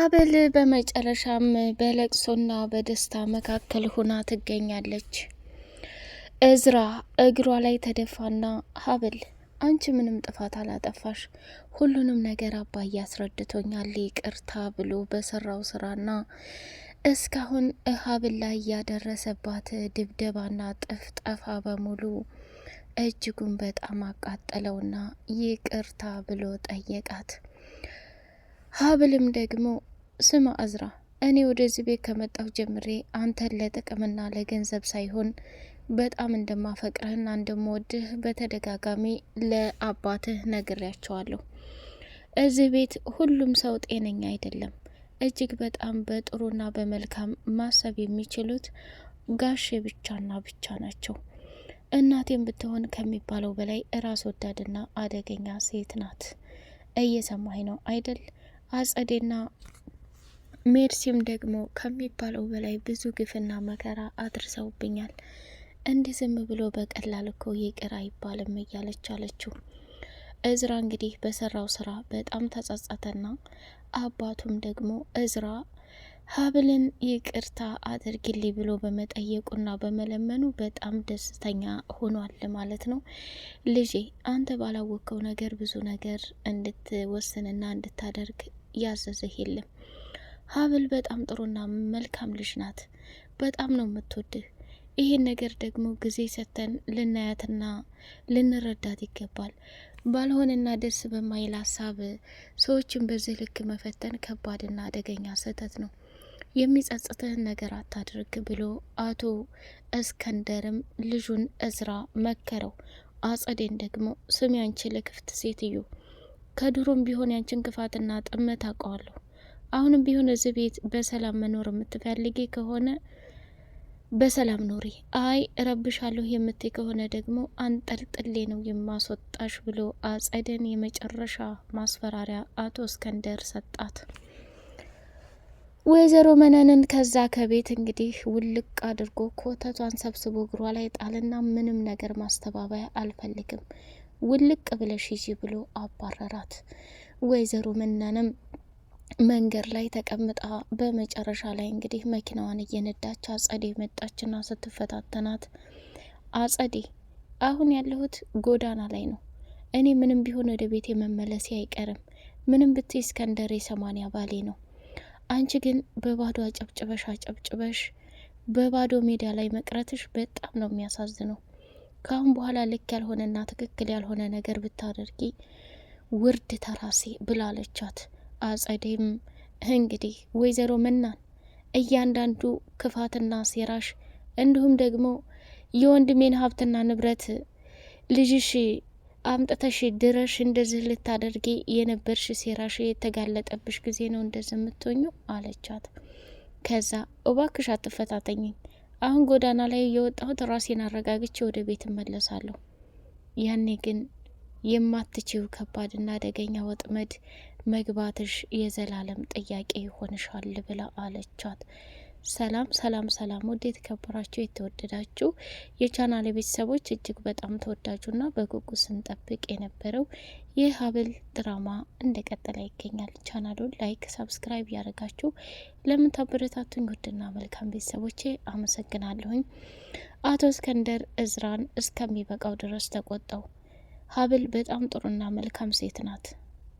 ሀብል በመጨረሻም በለቅሶና በደስታ መካከል ሆና ትገኛለች። እዝራ እግሯ ላይ ተደፋና ሀብል አንቺ ምንም ጥፋት አላጠፋሽ፣ ሁሉንም ነገር አባዬ አስረድቶኛል፣ ይቅርታ ብሎ በሰራው ስራና እስካሁን ሀብል ላይ ያደረሰባት ድብደባና ጥፍጠፋ በሙሉ እጅጉን በጣም አቃጠለውና ይቅርታ ብሎ ጠየቃት። ሀብልም ደግሞ ስማ እዝራ፣ እኔ ወደዚህ ቤት ከመጣሁ ጀምሬ አንተን ለጥቅምና ለገንዘብ ሳይሆን በጣም እንደማፈቅርህና እንደምወድህ በተደጋጋሚ ለአባትህ ነግሬያቸዋለሁ። እዚህ ቤት ሁሉም ሰው ጤነኛ አይደለም። እጅግ በጣም በጥሩና በመልካም ማሰብ የሚችሉት ጋሼ ብቻና ብቻ ናቸው። እናቴም ብትሆን ከሚባለው በላይ ራስ ወዳድና አደገኛ ሴት ናት። እየሰማኝ ነው አይደል? አጸዴና ሜርሲም ደግሞ ከሚባለው በላይ ብዙ ግፍና መከራ አድርሰውብኛል። እንዲህ ዝም ብሎ በቀላል እኮ ይቅር አይባልም እያለች አለችው። እዝራ እንግዲህ በሰራው ስራ በጣም ተጸጸተና አባቱም ደግሞ እዝራ ሀብልን ይቅርታ አድርግልኝ ብሎ በመጠየቁና በመለመኑ በጣም ደስተኛ ሆኗል ማለት ነው። ልጄ አንተ ባላወቀው ነገር ብዙ ነገር እንድትወስንና እንድታደርግ ያዘዘህ የለም። ሀብል በጣም ጥሩና መልካም ልጅ ናት። በጣም ነው የምትወድህ። ይህን ነገር ደግሞ ጊዜ ሰጥተን ልናያትና ልንረዳት ይገባል። ባልሆነና ደስ በማይል ሀሳብ ሰዎችን በዚህ ልክ መፈተን ከባድና አደገኛ ስህተት ነው። የሚጸጽትህን ነገር አታድርግ ብሎ አቶ እስከንደርም ልጁን እዝራ መከረው። አጸዴን ደግሞ ስሚ አንቺ ለክፍት ሴትዮ፣ ከድሮም ቢሆን ያንቺን ክፋትና ጥመት አውቀዋለሁ። አሁንም ቢሆን እዚህ ቤት በሰላም መኖር የምትፈልጊ ከሆነ በሰላም ኖሪ፣ አይ እረብሻለሁ የምትይ ከሆነ ደግሞ አንጠልጥሌ ነው የማስወጣሽ ብሎ አጸደን የመጨረሻ ማስፈራሪያ አቶ እስከንደር ሰጣት። ወይዘሮ መነንን ከዛ ከቤት እንግዲህ ውልቅ አድርጎ ኮተቷን ሰብስቦ እግሯ ላይ ጣልና ምንም ነገር ማስተባበያ አልፈልግም፣ ውልቅ ብለሽ ሂጂ ብሎ አባረራት። ወይዘሮ መነንም መንገድ ላይ ተቀምጣ በመጨረሻ ላይ እንግዲህ መኪናዋን እየነዳች አጸዴ መጣችና ስትፈታተናት፣ አጸዴ አሁን ያለሁት ጎዳና ላይ ነው። እኔ ምንም ቢሆን ወደ ቤት መመለሴ አይቀርም። ምንም ብትይ እስከንደር 80 ባሌ ነው። አንቺ ግን በባዶ አጨብጭበሽ በባዶ ሜዳ ላይ መቅረትሽ በጣም ነው የሚያሳዝነው። ካሁን በኋላ ልክ ያልሆነና ትክክል ያልሆነ ነገር ብታደርጊ ውርድ ተራሴ ብላለቻት። አጸዴም እንግዲህ ወይዘሮ መናን እያንዳንዱ ክፋትና ሴራሽ እንዲሁም ደግሞ የወንድሜን ሀብትና ንብረት ልጅሽ አምጥተሽ ድረሽ እንደዚህ ልታደርጊ የነበርሽ ሴራሽ የተጋለጠብሽ ጊዜ ነው እንደዚህ የምትሆኙ አለቻት። ከዛ እባክሽ አትፈታተኝኝ፣ አሁን ጎዳና ላይ የወጣሁት ራሴን አረጋግቼ ወደ ቤት እመለሳለሁ። ያኔ ግን የማትችው ከባድና አደገኛ ወጥመድ መግባትሽ የዘላለም ጥያቄ ይሆንሻል ብላ አለቻት። ሰላም ሰላም ሰላም! ውድ የተከበራችሁ የተወደዳችሁ የቻናል ቤተሰቦች እጅግ በጣም ተወዳጁና በጉጉት ስንጠብቅ የነበረው የሀብል ድራማ እንደቀጠለ ይገኛል። ቻናሉን ላይክ፣ ሰብስክራይብ ያደረጋችሁ ለምታበረታቱኝ ውድና መልካም ቤተሰቦቼ አመሰግናለሁኝ። አቶ እስከንደር እዝራን እስከሚበቃው ድረስ ተቆጣው። ሀብል በጣም ጥሩና መልካም ሴት ናት።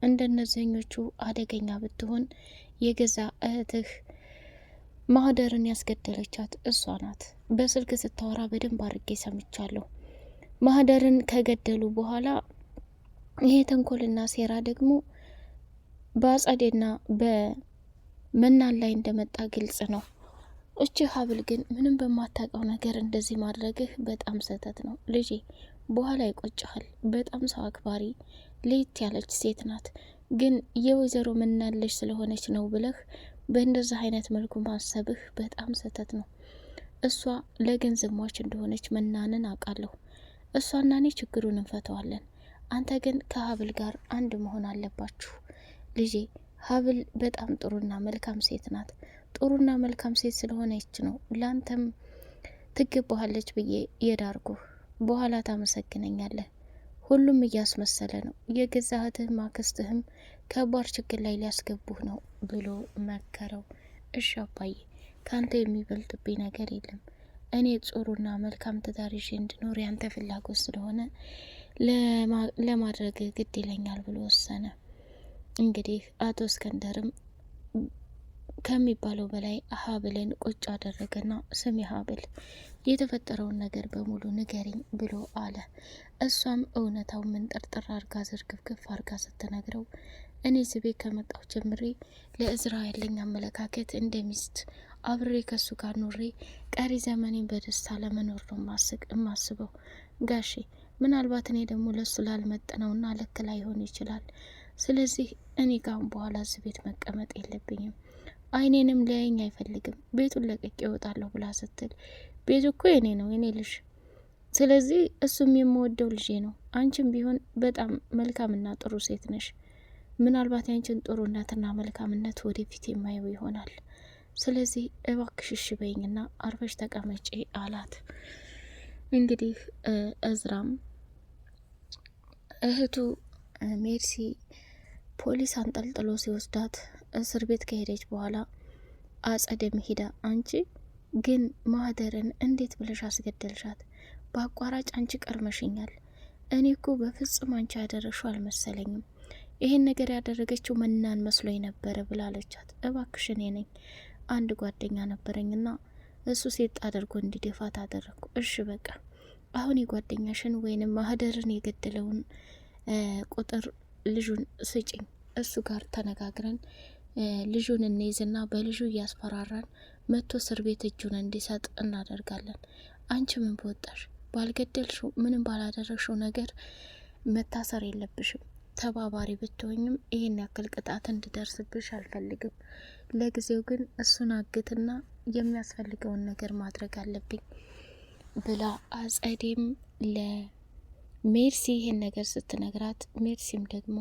እንደነዚህኞቹ አደገኛ ብትሆን የገዛ እህትህ ማህደርን ያስገደለቻት እሷ ናት። በስልክ ስታወራ በደንብ አድርጌ ሰምቻለሁ። ማህደርን ከገደሉ በኋላ ይሄ ተንኮልና ሴራ ደግሞ በአጸዴና በመናን ላይ እንደመጣ ግልጽ ነው። እቺ ሀብል ግን ምንም በማታውቀው ነገር እንደዚህ ማድረግህ በጣም ስህተት ነው ልጄ። በኋላ ይቆጭሃል። በጣም ሰው አክባሪ ለየት ያለች ሴት ናት። ግን የወይዘሮ መናን ልጅ ስለሆነች ነው ብለህ በእንደዚህ አይነት መልኩ ማሰብህ በጣም ስህተት ነው። እሷ ለገንዘብ ሟች እንደሆነች መናንን አውቃለሁ። እሷና እኔ ችግሩን እንፈተዋለን። አንተ ግን ከሀብል ጋር አንድ መሆን አለባችሁ ልጄ። ሀብል በጣም ጥሩና መልካም ሴት ናት። ጥሩና መልካም ሴት ስለሆነች ነው ላንተም ትገባሃለች ብዬ የዳርኩህ። በኋላ ታመሰግነኛለህ። ሁሉም እያስመሰለ ነው። የገዛ እህትህም አክስትህም ከባድ ችግር ላይ ሊያስገቡህ ነው ብሎ መከረው። እሺ አባዬ ካንተ የሚበልጥብኝ ነገር የለም። እኔ ጥሩና መልካም ትዳር ይዤ እንድኖር ያንተ ፍላጎት ስለሆነ ለማድረግ ግድ ይለኛል ብሎ ወሰነ። እንግዲህ አቶ እስከንደርም ከሚባለው በላይ ሀብልን ቁጭ አደረገና ስሚ ሀብል የተፈጠረውን ነገር በሙሉ ንገሪኝ ብሎ አለ። እሷም እውነታው ምን ጠርጥር አርጋ ዝርግፍግፍ አርጋ ስትነግረው እኔ እዚህ ቤት ከመጣሁ ጀምሬ ለእዝራ ያለኝ አመለካከት እንደ ሚስት አብሬ ከሱ ጋር ኖሬ ቀሪ ዘመኔን በደስታ ለመኖር ነው የማስበው ጋሼ። ምናልባት እኔ ደግሞ ለሱ ላልመጥነውና ልክ ላይሆን ይችላል። ስለዚህ እኔ ካሁን በኋላ እዚህ ቤት መቀመጥ የለብኝም። አይኔንም ሊያየኝ አይፈልግም። ቤቱን ለቅቄ እወጣለሁ ብላ ስትል ቤቱ እኮ የኔ ነው የኔ ልጅ፣ ስለዚህ እሱም የምወደው ልጄ ነው። አንቺም ቢሆን በጣም መልካምና ጥሩ ሴት ነሽ። ምናልባት ያንቺን ጥሩነትና መልካምነት ወደፊት የማየው ይሆናል። ስለዚህ እባክሽ እሺ በይኝና አርፈሽ ተቀመጪ አላት። እንግዲህ እዝራም እህቱ ሜርሲ ፖሊስ አንጠልጥሎ ሲወስዳት እስር ቤት ከሄደች በኋላ አጸደም ሄዳ አንቺ ግን ማህደርን እንዴት ብለሽ አስገደልሻት? በአቋራጭ አንቺ ቀርመሽኛል። እኔ እኮ በፍጹም አንቺ ያደረግሽው አልመሰለኝም። ይሄን ነገር ያደረገችው መናን መስሎኝ ነበረ ብላለቻት። እባክሽ እኔ ነኝ፣ አንድ ጓደኛ ነበረኝና እሱ ሴት አድርጎ እንዲደፋት አደረግኩ። እሺ በቃ አሁን የጓደኛሽን ወይንም ማህደርን የገደለውን ቁጥር ልጁን ስጭኝ፣ እሱ ጋር ተነጋግረን ልጁን እንይዝና በልጁ እያስፈራራን መቶ እስር ቤት እጁን እንዲሰጥ እናደርጋለን። አንቺ ምን በወጣሽ፣ ባልገደልሽው ምንም ባላደረግሽው ነገር መታሰር የለብሽም። ተባባሪ ብትሆኝም ይሄን ያክል ቅጣት እንድደርስብሽ አልፈልግም። ለጊዜው ግን እሱን አግትና የሚያስፈልገውን ነገር ማድረግ አለብኝ ብላ አጸዴም ለሜርሲ ይሄን ነገር ስትነግራት፣ ሜርሲም ደግሞ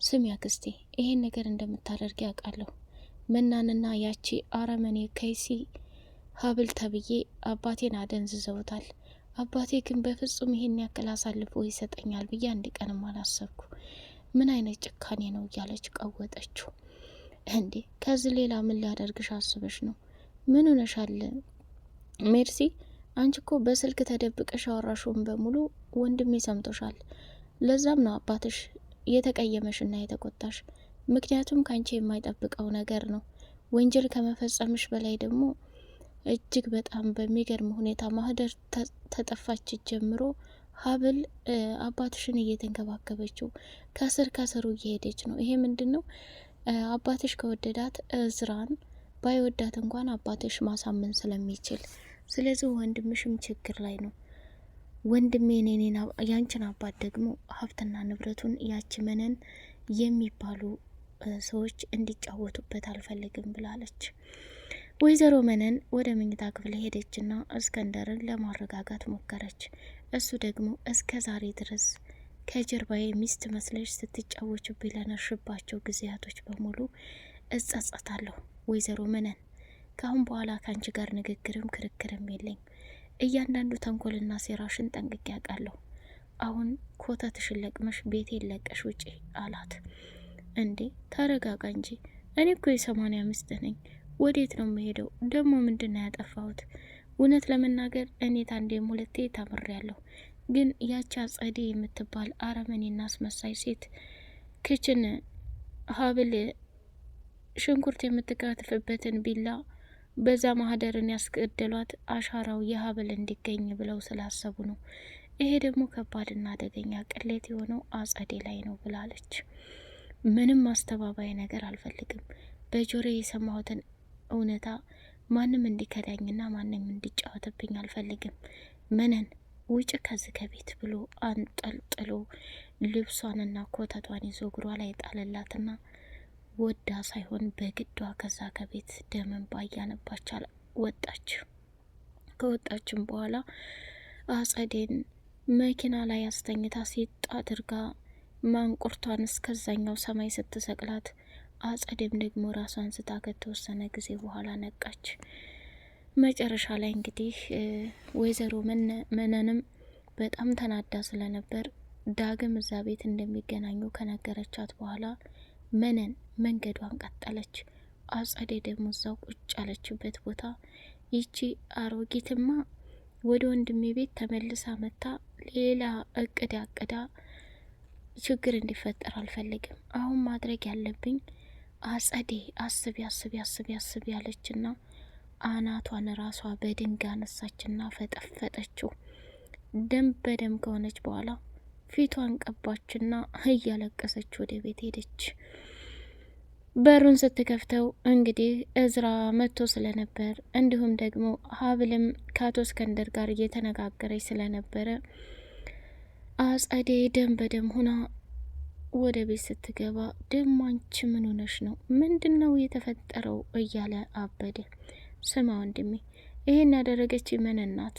ስሚ አክስቴ ይሄን ነገር እንደምታደርግ ያውቃለሁ። መናንና ያቺ አረመኔ ከይሲ ሀብል ተብዬ አባቴን አደንዝዘውታል። አባቴ ግን በፍጹም ይሄን ያክል አሳልፎ ይሰጠኛል ብዬ አንድ ቀንም አላሰብኩ። ምን አይነት ጭካኔ ነው እያለች ቀወጠችው። እንዴ ከዚህ ሌላ ምን ሊያደርግሽ አስበሽ ነው? ምን ሆነሻል ሜርሲ? አንቺ እኮ በስልክ ተደብቀሽ አወራሽውን በሙሉ ወንድሜ ሰምቶሻል። ለዛም ነው አባትሽ የተቀየመሽና የተቆጣሽ። ምክንያቱም ካንቺ የማይጠብቀው ነገር ነው። ወንጀል ከመፈጸምሽ በላይ ደግሞ እጅግ በጣም በሚገርም ሁኔታ ማህደር ተጠፋች ጀምሮ ሀብል አባትሽን እየተንከባከበችው ከስር ከስሩ እየሄደች ነው። ይሄ ምንድን ነው? አባትሽ ከወደዳት እዝራን ባይወዳት እንኳን አባትሽ ማሳመን ስለሚችል፣ ስለዚህ ወንድምሽም ችግር ላይ ነው። ወንድሜ ኔኔና ያንቺን አባት ደግሞ ሀብትና ንብረቱን ያቺ መነን የሚባሉ ሰዎች እንዲጫወቱበት አልፈልግም ብላለች። ወይዘሮ መነን ወደ መኝታ ክፍል ሄደችና እስከንደርን ለማረጋጋት ሞከረች። እሱ ደግሞ እስከ ዛሬ ድረስ ከጀርባዬ ሚስት መስለሽ ስትጫወቹብኝ ለነሽባቸው ጊዜያቶች በሙሉ እጸጸታለሁ። ወይዘሮ መነን ካሁን በኋላ ካንቺ ጋር ንግግርም ክርክርም የለኝ። እያንዳንዱ ተንኮልና ሴራሽን ጠንቅቄ ያውቃለሁ። አሁን ኮተትሽን ለቅመሽ ቤቴን ለቀሽ ውጪ አላት። እንዴ ተረጋጋ እንጂ እኔ እኮ የ80 ሚስት ነኝ። ወዴት ነው የምሄደው? ደግሞ ምንድነው ያጠፋሁት? እውነት ለመናገር እኔ ታንዴም ሁለቴ ተምሬያለሁ። ግን ያቺ አጸዴ የምትባል አረመኔና አስመሳይ ሴት ክችን ሀብል ሽንኩርት የምትከትፍበትን ቢላ በዛ ማህደርን ያስገደሏት አሻራው የሀብል እንዲገኝ ብለው ስላሰቡ ነው። ይሄ ደግሞ ከባድና አደገኛ ቅሌት የሆነው አጸዴ ላይ ነው ብላለች። ምንም ማስተባባይ ነገር አልፈልግም። በጆሮ የሰማሁትን እውነታ ማንም እንዲከዳኝና ማንም እንዲጫወትብኝ አልፈልግም። መነን ውጭ ከዚህ ከቤት ብሎ አንጠልጥሎ ልብሷንና ኮተቷን ይዞ እግሯ ላይ ጣለላትና ወዳ ሳይሆን በግዷ ከዛ ከቤት ደምን ባያነባች ወጣች። ከወጣችም በኋላ አጸዴን መኪና ላይ አስተኝታ ሴት አድርጋ ማንቁርቷን እስከዛኛው ሰማይ ስትሰቅላት፣ አጸዴም ደግሞ ራሷን ስታ ከተወሰነ ጊዜ በኋላ ነቃች። መጨረሻ ላይ እንግዲህ ወይዘሮ መነንም በጣም ተናዳ ስለነበር ዳግም እዛ ቤት እንደሚገናኙ ከነገረቻት በኋላ መነን መንገዷን ቀጠለች። አጸዴ ደግሞ እዛው ቁጭ ያለችበት ቦታ ይቺ አሮጊትማ ወደ ወንድሜ ቤት ተመልሳ መታ ሌላ እቅድ አቅዳ ችግር እንዲፈጠር አልፈልግም። አሁን ማድረግ ያለብኝ አጸዴ አስቢ ያለችና አናቷን ራሷ በድንጋይ አነሳችና ፈጠፈጠችው። ደም በደም ከሆነች በኋላ ፊቷን ቀባችና እያለቀሰች ወደ ቤት ሄደች። በሩን ስትከፍተው እንግዲህ እዝራ መጥቶ ስለነበር እንዲሁም ደግሞ ሀብልም ከአቶ እስከንደር ጋር እየተነጋገረች ስለነበረ አጸዴ ደም በደም ሆና ወደ ቤት ስትገባ ደሞ አንቺ ምን ሆነሽ ነው? ምንድነው የተፈጠረው? እያለ አበደ። ስማ ወንድሜ ይሄን ያደረገች መነን ናት።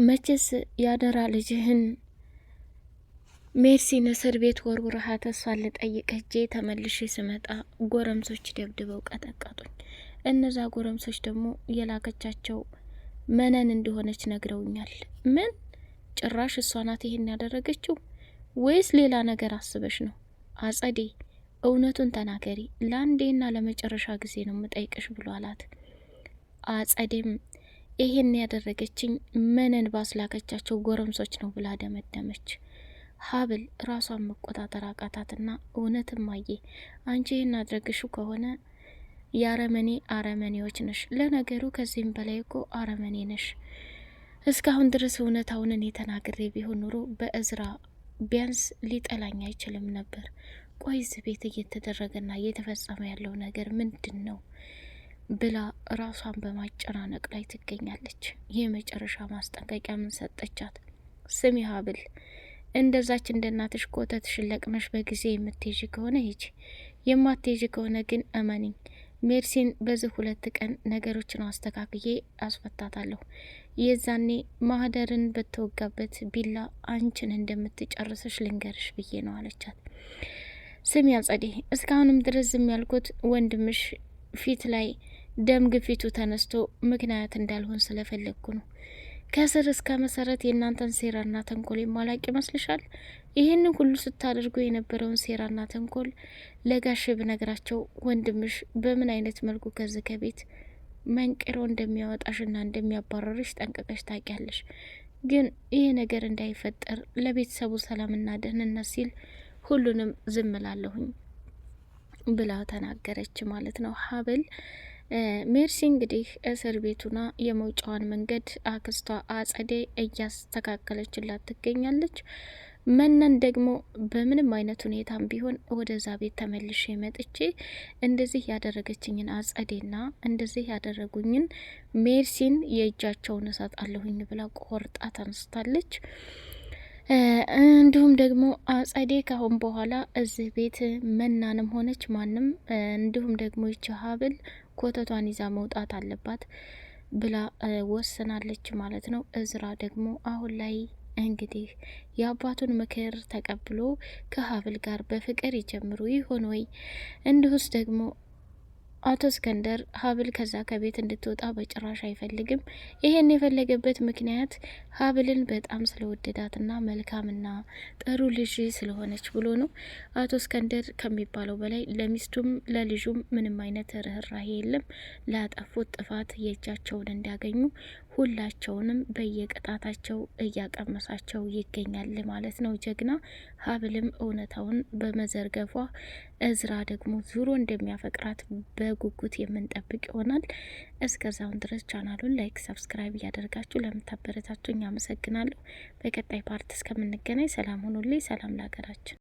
መቼስ ያደራ ልጅህን ሜርሲን እስር ቤት ወርውረሃ ተስፋን ልጠይቅ ሄጄ ተመልሼ ስመጣ ጎረምሶች ደብድበው ቀጠቀጡኝ። እነዛ ጎረምሶች ደግሞ የላከቻቸው መነን እንደሆነች ነግረውኛል። ምን ጭራሽ እሷ ናት ይሄን ያደረገችው? ወይስ ሌላ ነገር አስበሽ ነው? አጸዴ እውነቱን ተናገሪ፣ ለአንዴና ለመጨረሻ ጊዜ ነው የምጠይቅሽ ብሎ አላት። አጸዴም ይሄን ያደረገችኝ መነን ባስላከቻቸው ጎረምሶች ነው ብላ ደመደመች። ሀብል ራሷን መቆጣጠር አቃታትና እውነትም አየ አንቺ ይህን አድረግሽው ከሆነ የአረመኔ አረመኔዎች ነሽ። ለነገሩ ከዚህም በላይ እኮ አረመኔ ነሽ። እስካሁን ድረስ እውነታውን እኔ ተናግሬ ቢሆን ኑሮ በእዝራ ቢያንስ ሊጠላኝ አይችልም ነበር። ቆይ እዚህ ቤት እየተደረገና እየተፈጸመ ያለው ነገር ምንድን ነው ብላ ራሷን በማጨናነቅ ላይ ትገኛለች። ይህ መጨረሻ ማስጠንቀቂያ ምን ሰጠቻት? ስሚ ሀብል እንደዛች እንደ እናትሽ ኮተትሽን ለቅመሽ በጊዜ የምትይዥ ከሆነ ሂጂ፣ የማትይዥ ከሆነ ግን እመኒኝ ሜርሲን በዚህ 2 ቀን ነገሮችን አስተካክዬ አስፈታታለሁ። የዛኔ ማህደርን በተወጋበት ቢላ አንቺን እንደምትጨርስሽ ልንገርሽ ብዬ ነው አለቻት። ስሚ አጸዴ እስካሁንም ድረስ ዝም ያልኩት ወንድምሽ ፊት ላይ ደም ግፊቱ ተነስቶ ምክንያት እንዳልሆን ስለፈለግኩ ነው። ከስር እስከ መሰረት የእናንተን ሴራና ተንኮል የማላቅ ይመስልሻል? ይህንን ሁሉ ስታደርጉ የነበረውን ሴራና ተንኮል ለጋሽ ብነግራቸው ወንድምሽ በምን አይነት መልኩ ከዚህ ከቤት መንቅሮ እንደሚያወጣሽና እንደሚያባረርሽ ጠንቅቀሽ ታውቂያለሽ። ግን ይህ ነገር እንዳይፈጠር ለቤተሰቡ ሰላምና ደህንነት ሲል ሁሉንም ዝም ላለሁኝ ብላ ተናገረች ማለት ነው ሀብል። ሜርሲ እንግዲህ እስር ቤቱና የመውጫዋን መንገድ አክስቷ አጸዴ እያስተካከለችላት ትገኛለች። መነን ደግሞ በምንም አይነት ሁኔታም ቢሆን ወደዛ ቤት ተመልሼ መጥቼ እንደዚህ ያደረገችኝን አጸዴና እንደዚህ ያደረጉኝን ሜርሲን የእጃቸውን እሰጣለሁኝ ብላ ቆርጣ ተነስታለች። እንዲሁም ደግሞ አጸዴ ካሁን በኋላ እዚህ ቤት መናንም ሆነች ማንም እንዲሁም ደግሞ ይች ሀብል ኮተቷን ይዛ መውጣት አለባት ብላ ወስናለች ማለት ነው። እዝራ ደግሞ አሁን ላይ እንግዲህ የአባቱን ምክር ተቀብሎ ከሀብል ጋር በፍቅር ይጀምሩ ይሆን ወይ? እንዲሁስ ደግሞ አቶ እስከንደር ሀብል ከዛ ከቤት እንድትወጣ በጭራሽ አይፈልግም። ይሄን የፈለገበት ምክንያት ሀብልን በጣም ስለወደዳትና መልካምና ጥሩ ልጅ ስለሆነች ብሎ ነው። አቶ እስከንደር ከሚባለው በላይ ለሚስቱም ለልጁም ምንም አይነት ርህራሄ የለም። ላጠፉት ጥፋት የእጃቸውን እንዲያገኙ ሁላቸውንም በየቅጣታቸው እያቀመሳቸው ይገኛል ማለት ነው። ጀግና ሀብልም እውነታውን በመዘርገፏ እዝራ ደግሞ ዙሮ እንደሚያፈቅራት በጉጉት የምንጠብቅ ይሆናል። እስከዛውን ድረስ ቻናሉን ላይክ፣ ሰብስክራይብ እያደርጋችሁ ለምታበረታቱኝ አመሰግናለሁ። በቀጣይ ፓርት እስከምንገናኝ ሰላም ሁኑልኝ። ሰላም ለሀገራችን።